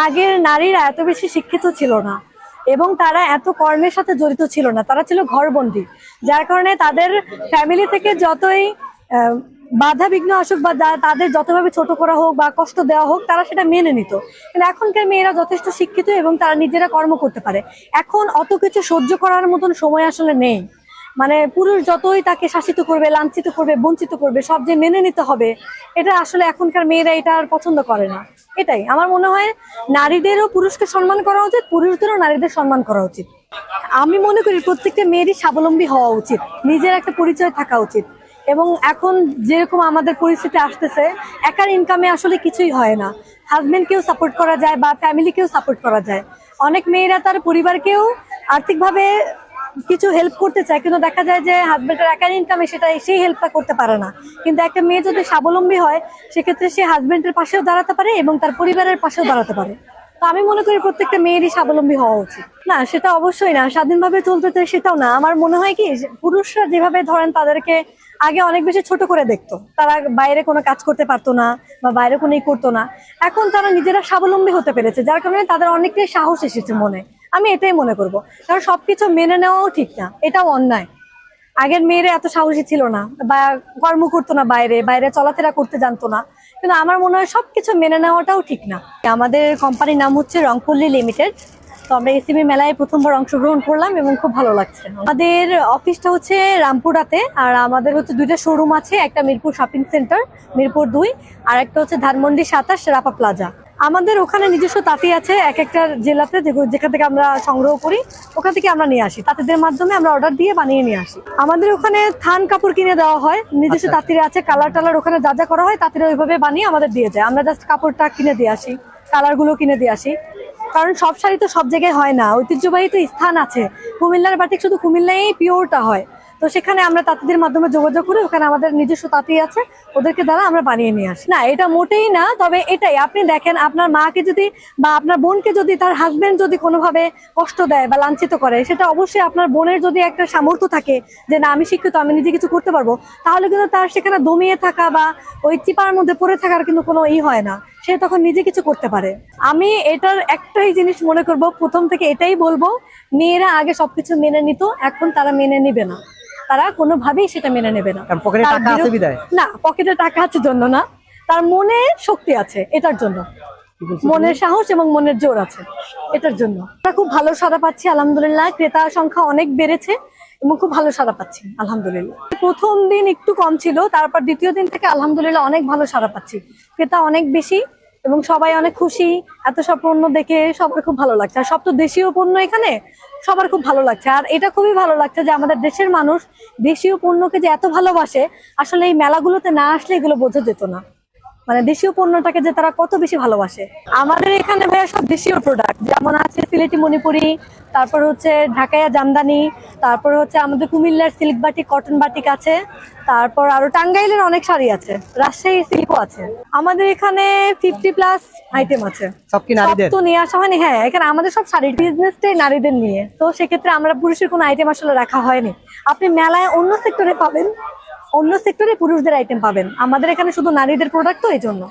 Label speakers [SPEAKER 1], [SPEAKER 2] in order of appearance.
[SPEAKER 1] আগের নারীরা এত বেশি শিক্ষিত ছিল না এবং তারা এত কর্মের সাথে জড়িত ছিল না, তারা ছিল ঘরবন্দি। যার কারণে তাদের ফ্যামিলি থেকে যতই বাধা বিঘ্ন আসুক বা তাদের যতভাবে ছোট করা হোক বা কষ্ট দেওয়া হোক, তারা সেটা মেনে নিত। কিন্তু এখনকার মেয়েরা যথেষ্ট শিক্ষিত এবং তারা নিজেরা কর্ম করতে পারে। এখন অত কিছু সহ্য করার মতন সময় আসলে নেই। মানে পুরুষ যতই তাকে শাসিত করবে, লাঞ্ছিত করবে, বঞ্চিত করবে, সব যে মেনে নিতে হবে, এটা আসলে এখনকার মেয়েরা এটা আর পছন্দ করে না। এটাই আমার মনে হয়, নারীদেরও পুরুষকে সম্মান করা উচিত, পুরুষদেরও নারীদের সম্মান করা উচিত। আমি মনে করি প্রত্যেকটা মেয়েরই স্বাবলম্বী হওয়া উচিত, নিজের একটা পরিচয় থাকা উচিত। এবং এখন যেরকম আমাদের পরিস্থিতি আসতেছে, একার ইনকামে আসলে কিছুই হয় না। হাজবেন্ডকেও সাপোর্ট করা যায় বা ফ্যামিলিকেও সাপোর্ট করা যায়। অনেক মেয়েরা তার পরিবারকেও আর্থিকভাবে কিছু হেল্প করতে চায়, কিন্তু দেখা যায় যে হাজবেন্ডের একার ইনকামে সেটা সেই হেল্পটা করতে পারে না। কিন্তু একটা মেয়ে যদি স্বাবলম্বী হয়, সেক্ষেত্রে সে হাজবেন্ডের পাশেও দাঁড়াতে পারে এবং তার পরিবারের পাশেও দাঁড়াতে পারে। তো আমি মনে করি প্রত্যেকটা মেয়েরই স্বাবলম্বী হওয়া উচিত। না, সেটা অবশ্যই না, স্বাধীনভাবে চলতে চাই সেটাও না। আমার মনে হয় কি, পুরুষরা যেভাবে ধরেন তাদেরকে আগে অনেক বেশি ছোট করে দেখতো, তারা বাইরে কোনো কাজ করতে পারতো না বা বাইরে কোনো করতো না। এখন তারা নিজেরা স্বাবলম্বী হতে পেরেছে, যার কারণে তাদের অনেকটাই সাহস এসেছে মনে। আমি এটাই মনে করব, কারণ সবকিছু মেনে নেওয়াও ঠিক না, এটাও অন্যায়। আগের মেয়েরা এত সাহসী ছিল না বা কর্ম করতো না, বাইরে বাইরে চলাফেরা করতে জানতো না। কিন্তু আমার মনে হয় সবকিছু মেনে নেওয়াটাও ঠিক না। আমাদের কোম্পানির নাম হচ্ছে রংপল্লী লিমিটেড। তো আমরা এসিবি মেলায় প্রথমবার অংশগ্রহণ করলাম এবং খুব ভালো লাগছে। আমাদের অফিসটা হচ্ছে রামপুরাতে, আর আমাদের হচ্ছে দুইটা শোরুম আছে, একটা মিরপুর শপিং সেন্টার মিরপুর 2, আর একটা হচ্ছে ধানমন্ডি 27 রাপা প্লাজা। আমাদের ওখানে নিজস্ব তাঁতি আছে এক একটা জেলাতে, যেখান থেকে আমরা সংগ্রহ করি, ওখান থেকে আমরা নিয়ে আসি। তাঁতিদের মাধ্যমে আমরা অর্ডার দিয়ে বানিয়ে নিয়ে আসি। আমাদের ওখানে থান কাপড় কিনে দেওয়া হয়, নিজস্ব তাঁতিরা আছে, কালার টালার ওখানে যা যা করা হয় তাঁতিরা ওইভাবে বানিয়ে আমাদের দিয়ে যায়। আমরা জাস্ট কাপড়টা কিনে দিয়ে আসি, কালার গুলো কিনে দিয়ে আসি। কারণ সব শাড়ি তো সব জায়গায় হয় না, ঐতিহ্যবাহী তো স্থান আছে। কুমিল্লার বাটিক শুধু কুমিল্লায় পিওরটা হয়। তো সেখানে আমরা তাঁতিদের মাধ্যমে যোগাযোগ করি, ওখানে আমাদের নিজস্ব তাঁতি আছে, ওদেরকে দ্বারা আমরা বানিয়ে নিয়ে আসি। না, এটা মোটেই না, তবে এটাই আপনি দেখেন, আপনার মাকে যদি বা আপনার বোনকে যদি তার হাজবেন্ড যদি কোনোভাবে কষ্ট দেয় বা লাঞ্ছিত করে, সেটা অবশ্যই আপনার বোনের যদি একটা সামর্থ্য থাকে যে না আমি শিক্ষিত, আমি নিজে কিছু করতে পারবো, তাহলে কিন্তু তার সেখানে দমিয়ে থাকা বা ওই চিপার মধ্যে পড়ে থাকার কিন্তু কোনো হয় না। সে তখন নিজে কিছু করতে পারে। আমি এটার একটাই জিনিস মনে করব, প্রথম থেকে এটাই বলবো, মেয়েরা আগে সবকিছু মেনে নিত, এখন তারা মেনে নিবে না। তারা কোনোভাবেই সেটা মেনে নেবে না। না, পকেটে টাকা আছে জন্য না, তার মনে শক্তি আছে এটার জন্য, মনের সাহস এবং মনের জোর আছে এটার জন্য। আমরা খুব ভালো সাড়া পাচ্ছি আলহামদুলিল্লাহ, ক্রেতার সংখ্যা অনেক বেড়েছে এবং খুব ভালো সাড়া পাচ্ছি আলহামদুলিল্লাহ। প্রথম দিন একটু কম ছিল, তারপর দ্বিতীয় দিন থেকে আলহামদুলিল্লাহ অনেক ভালো সাড়া পাচ্ছি, ক্রেতা অনেক বেশি এবং সবাই অনেক খুশি। এত সব পণ্য দেখে সবার খুব ভালো লাগছে, আর সব তো দেশীয় পণ্য, এখানে সবার খুব ভালো লাগছে। আর এটা খুবই ভালো লাগছে যে আমাদের দেশের মানুষ দেশীয় পণ্যকে যে এত ভালোবাসে, আসলে এই মেলাগুলোতে না আসলে এগুলো বোঝা যেত না। মানে দেশীয় পণ্যটাকে যে তারা কত বেশি ভালোবাসে। আমাদের এখানে ভাইয়া সব দেশীয় প্রোডাক্ট, যেমন আছে সিলেটি মণিপুরি, তারপর হচ্ছে ঢাকাইয়া জামদানি, তারপর হচ্ছে আমাদের কুমিল্লার সিল্ক বাটিক, কটন বাটিক আছে, তারপর আরো টাঙ্গাইলের অনেক শাড়ি আছে, রাজশাহী সিল্কও আছে। আমাদের এখানে 50+ আইটেম আছে। সব কি নারীদের? তো নিয়ে আসা হয়নি। হ্যাঁ, এখানে আমাদের সব শাড়ির বিজনেসটাই নারীদের নিয়ে, তো সেক্ষেত্রে আমরা পুরুষের কোনো আইটেম আসলে রাখা হয়নি। আপনি মেলায় অন্য সেক্টরে পাবেন, অন্য সেক্টরে পুরুষদের আইটেম পাবেন, আমাদের এখানে শুধু নারীদের প্রোডাক্ট, তো এই জন্য।